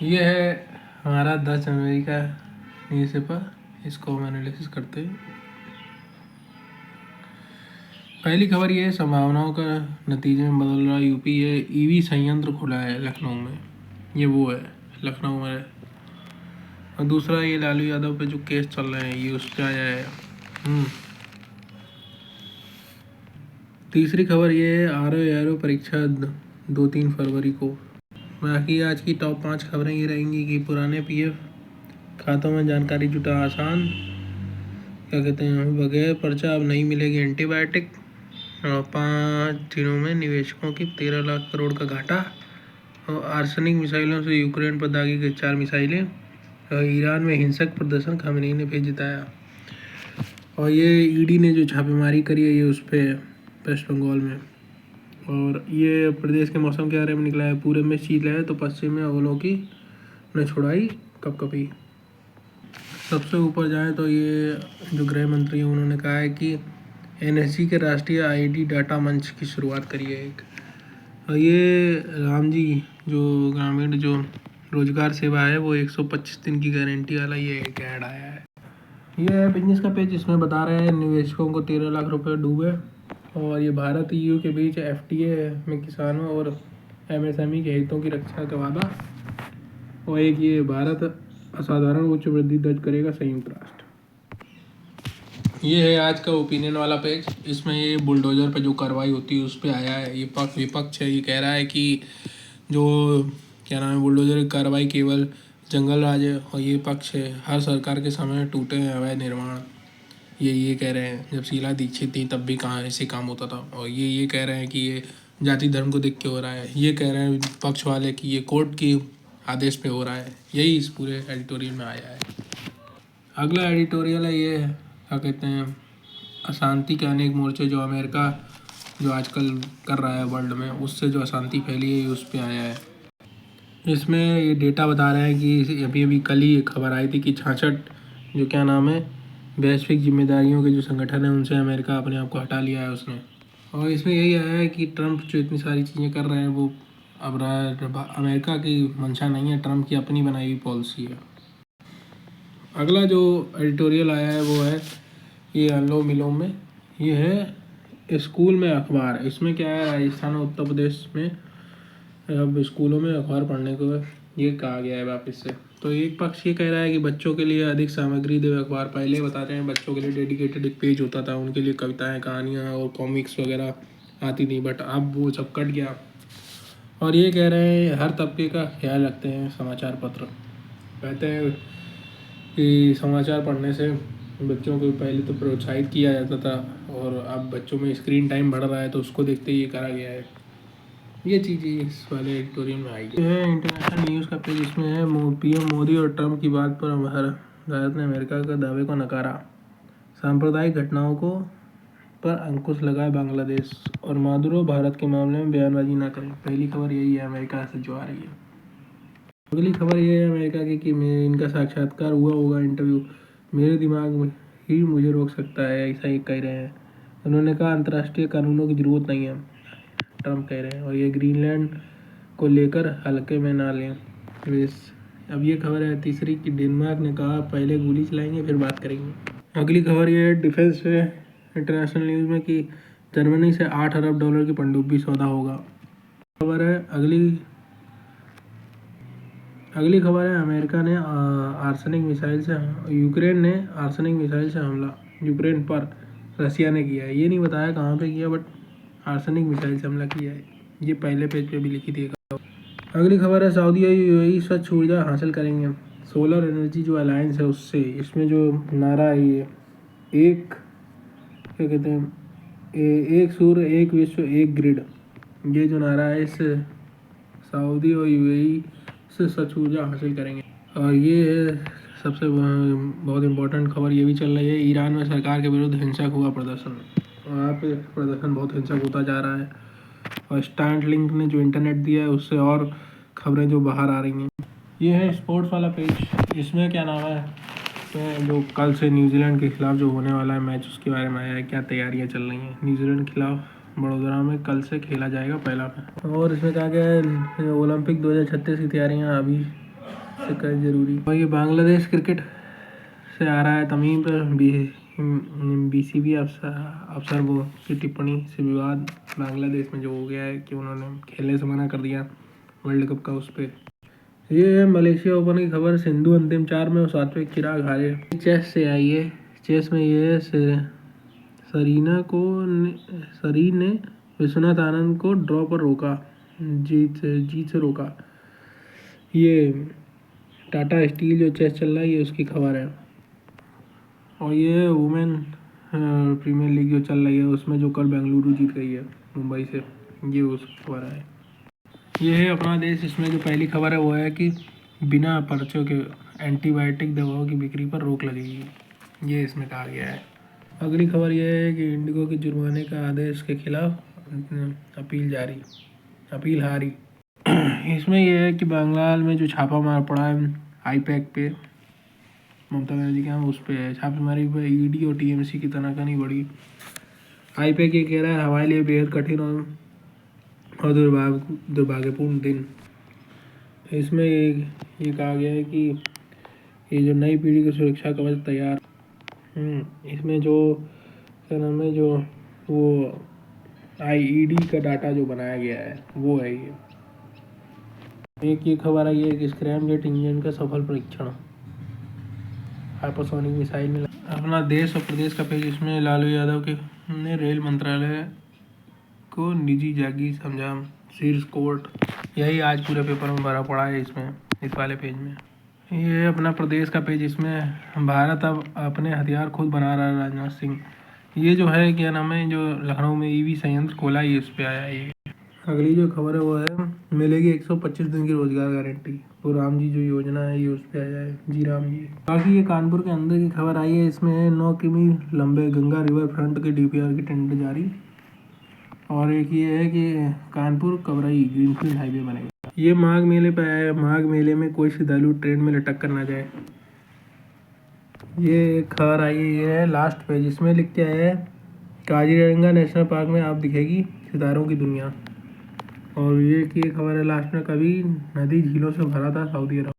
ये है हमारा 10 जनवरी का न्यूज़पेपर। इसको हम एनालिसिस करते हैं। पहली खबर ये है, संभावनाओं का नतीजे में बदल रहा यूपी है। ईवी संयंत्र खुला है लखनऊ में। ये वो है लखनऊ में। और दूसरा ये लालू यादव पे जो केस चल रहे हैं ये उस पर आया है। तीसरी खबर ये है, आरओ परीक्षा 2-3 फरवरी को। बाकी आज की टॉप 5 खबरें ये रहेंगी कि पुराने पीएफ खातों में जानकारी जुटा आसान, क्या कहते हैं, बगैर पर्चा अब नहीं मिलेगी एंटीबायोटिक, और 5 दिनों में निवेशकों की 13 लाख करोड़ का घाटा, और आर्सेनिक मिसाइलों से यूक्रेन पर दागी गई 4 मिसाइलें, और ईरान में हिंसक प्रदर्शन खamenei ने फिर जिताया। और ये ईडी ने जो छापेमारी करी है ये उस पर वेस्ट बंगाल में। और ये प्रदेश के मौसम के बारे में निकला है, पूरे में शीत लहर तो पश्चिम में अवलोकी ने छुड़ाई कपकपी। सबसे ऊपर जाए तो ये जो गृह मंत्री हैं उन्होंने कहा है कि एनएसजी के राष्ट्रीय आईडी डाटा मंच की शुरुआत करी है एक। और ये राम जी जो ग्रामीण जो रोजगार सेवा है वो 125 दिन की गारंटी वाला ये एक ऐड आया है। ये है बिजनेस का पेज, इसमें बता रहे हैं निवेशकों को 13 लाख रुपए डूबे। और ये भारत ईयू के बीच एफटीए में किसानों और एमएसएमई के हितों की रक्षा का वादा। और एक ये भारत असाधारण उच्च वृद्धि दर्ज करेगा संयुक्त राष्ट्र। ये है आज का ओपिनियन वाला पेज। इसमें ये बुलडोजर पे जो कार्रवाई होती है उस पर आया है। ये विपक्ष है, ये कह रहा है कि जो क्या नाम है बुलडोजर की कार्रवाई केवल जंगल राज है। और ये पक्ष है हर सरकार के समय टूटे हैं अवैध निर्माण। ये कह रहे हैं जब शीला दीक्षित थी तब भी कहाँ ऐसे काम होता था। और ये कह रहे हैं कि ये जाति धर्म को देख के हो रहा है। ये कह रहे हैं पक्ष वाले कि ये कोर्ट की आदेश पे हो रहा है। यही इस पूरे एडिटोरियल में आया है। अगला एडिटोरियल है ये क्या कहते हैं, अशांति के अनेक मोर्चे जो अमेरिका जो आजकल कर रहा है वर्ल्ड में, उससे जो अशांति फैली है उस पर आया है। इसमें ये डेटा बता रहे हैं कि अभी कल ही एक खबर आई थी कि 66 जो क्या नाम है वैश्विक जिम्मेदारियों के जो संगठन है उनसे अमेरिका अपने आप को हटा लिया है उसने। और इसमें यही आया है कि ट्रंप जो इतनी सारी चीज़ें कर रहे हैं वो अब अमेरिका की मंशा नहीं है, ट्रंप की अपनी बनाई हुई पॉलिसी है। अगला जो एडिटोरियल आया है वो है ये अनुलोम विलोम में। ये है स्कूल में अखबार। इसमें क्या है, राजस्थान और उत्तर प्रदेश में अब स्कूलों में अखबार पढ़ने को ये कहा गया है वापस से। तो एक पक्ष ये कह रहा है कि बच्चों के लिए अधिक सामग्री दे अखबार। पहले बताते हैं बच्चों के लिए डेडिकेटेड एक पेज होता था, उनके लिए कविताएं कहानियाँ और कॉमिक्स वगैरह आती थी, बट अब वो सब कट गया। और ये कह रहे हैं हर तबके का ख्याल रखते हैं समाचार पत्र। कहते हैं कि समाचार पढ़ने से बच्चों को पहले तो प्रोत्साहित किया जाता था और अब बच्चों में स्क्रीन टाइम बढ़ रहा है तो उसको देखते ही ये करा गया है। ये चीज़ इस वाले एडिटोरियल में आई है। इंटरनेशनल न्यूज़ का पेज, इसमें है पीएम मोदी और ट्रंप की बात पर भारत ने अमेरिका के दावे को नकारा। सांप्रदायिक घटनाओं को पर अंकुश लगाए बांग्लादेश, और मादुरो भारत के मामले में बयानबाजी ना करें। पहली खबर यही है अमेरिका से जो आ रही है। अगली खबर ये है अमेरिका की कि इनका साक्षात्कार हुआ होगा इंटरव्यू, मेरे दिमाग में ही मुझे रोक सकता है, ऐसा ही कह रहे हैं। उन्होंने कहा अंतर्राष्ट्रीय कानूनों की ज़रूरत नहीं है, ट्रंप कह रहे हैं। और ये ग्रीनलैंड को लेकर हल्के में ना लें वेस। अब ये खबर है तीसरी कि डेनमार्क ने कहा पहले गोली चलाएंगे फिर बात करेंगे। अगली खबर ये है डिफेंस से इंटरनेशनल न्यूज़ में कि जर्मनी से $8 अरब की पनडुब्बी सौदा होगा। खबर है अगली खबर है अमेरिका ने आर्सेनिक मिसाइल से यूक्रेन ने आर्सेनिक मिसाइल से हमला यूक्रेन पर रसिया ने किया है। ये नहीं बताया कहाँ पे किया, बट आर्सेनिक मिसाइल से हमला किया है। ये पहले पेज पे भी लिखी थी। अगली खबर है सऊदी और यूएई स्वच्छ ऊर्जा हासिल करेंगे सोलर एनर्जी जो अलायंस है उससे। इसमें जो नारा है ये एक क्या कहते हैं एक सूर्य एक विश्व एक ग्रिड, ये जो नारा है इस सऊदी और यूएई से स्वच्छ ऊर्जा हासिल करेंगे। और ये है सबसे बहुत इम्पोर्टेंट खबर ये भी चल रही है, ईरान में सरकार के विरुद्ध हिंसक हुआ प्रदर्शन। वहाँ पे प्रदर्शन बहुत हिंसक होता जा रहा है। और स्टार्ट लिंक ने जो इंटरनेट दिया है उससे और खबरें जो बाहर आ रही हैं। ये है स्पोर्ट्स वाला पेज। इसमें क्या नाम है तो जो कल से न्यूजीलैंड के खिलाफ जो होने वाला है मैच उसके बारे में आया है, क्या तैयारियां चल रही हैं। न्यूजीलैंड के खिलाफ बड़ोदरा में कल से खेला जाएगा पहला मैच। और इसमें कहा गया है ओलंपिक 2036 की तैयारियां अभी शिकायत जरूरी। और ये बांग्लादेश क्रिकेट से आ रहा है तमीम पर बीसीबी अफसर वो की टिप्पणी से विवाद बांग्लादेश में जो हो गया है कि उन्होंने खेलने से मना कर दिया वर्ल्ड कप का उस पर। ये है मलेशिया ओपन की खबर। सिंधु अंतिम 4 में और 7वें चिराग हारे। चेस से आई है। चेस में ये सरीन ने विश्वनाथ आनंद को ड्रॉ पर रोका, जीत से रोका। ये टाटा स्टील जो चेस चल रहा है ये उसकी खबर है। और ये वुमेन प्रीमियर लीग जो चल रही है उसमें जो कल बेंगलुरु जीत गई है मुंबई से, ये उस खबर है। ये है अपना देश। इसमें जो पहली खबर है वो है कि बिना पर्चों के एंटीबायोटिक दवाओं की बिक्री पर रोक लगेगी, ये इसमें कहा गया है। अगली खबर ये है कि इंडिगो के जुर्माने का आदेश के खिलाफ अपील हारी। इसमें यह है कि बंगाल में जो छापा मार पड़ा है आईपैक पे, ममता बनर्जी के यहाँ उस पर छापेमारी पे ईडी और टीएमसी की तनाकानी बढ़ी। आईपैक ये कह रहा है हमारे लिए बेहद कठिन और दुर्भाग्यपूर्ण दिन। इसमें ये कहा गया है कि ये जो नई पीढ़ी की सुरक्षा कवच तैयार। इसमें जो क्या नाम है जो वो आईईडी का डाटा जो बनाया गया है वो है ये। एक ये खबर आई है कि स्क्रैम जेट इंजन का सफल परीक्षण हाइपरसोनिक मिसाइल में। अपना देश और प्रदेश का पेज। इसमें लालू यादव के ने रेल मंत्रालय को निजी जागीर समझा शीर्ष कोर्ट। यही आज पूरे पेपर में भरा पड़ा है इसमें, इस वाले पेज में। ये अपना प्रदेश का पेज। इसमें भारत अब अपने हथियार खुद बना रहा है, राजनाथ सिंह। ये जो है क्या नाम है जो लखनऊ में ईवी संयंत्र खोला ये उस पर आया है ये। अगली जो खबर है वो है मिलेगी 125 दिन की रोजगार गारंटी। वो राम जी जो योजना है ये उस पर आया है, जी राम जी। बाकी ये कानपुर के अंदर की खबर आई है। इसमें 9 किमी लंबे गंगा रिवर फ्रंट के डीपीआर की टेंडर जारी। और एक ये है कि कानपुर कबरई ग्रीनफील्ड हाईवे बनेगा। ये माघ मेले पे आया है। माघ मेले में कोई श्रद्धालु ट्रेन में लटक कर ना जाए, ये खबर आई है। ये है लास्ट पेज। इसमें लिख के आया है काजीरंगा नेशनल पार्क में आप दिखेगी सितारों की दुनिया। और ये की खबर है लास्ट में, कभी नदी झीलों से भरा था सऊदी अरब।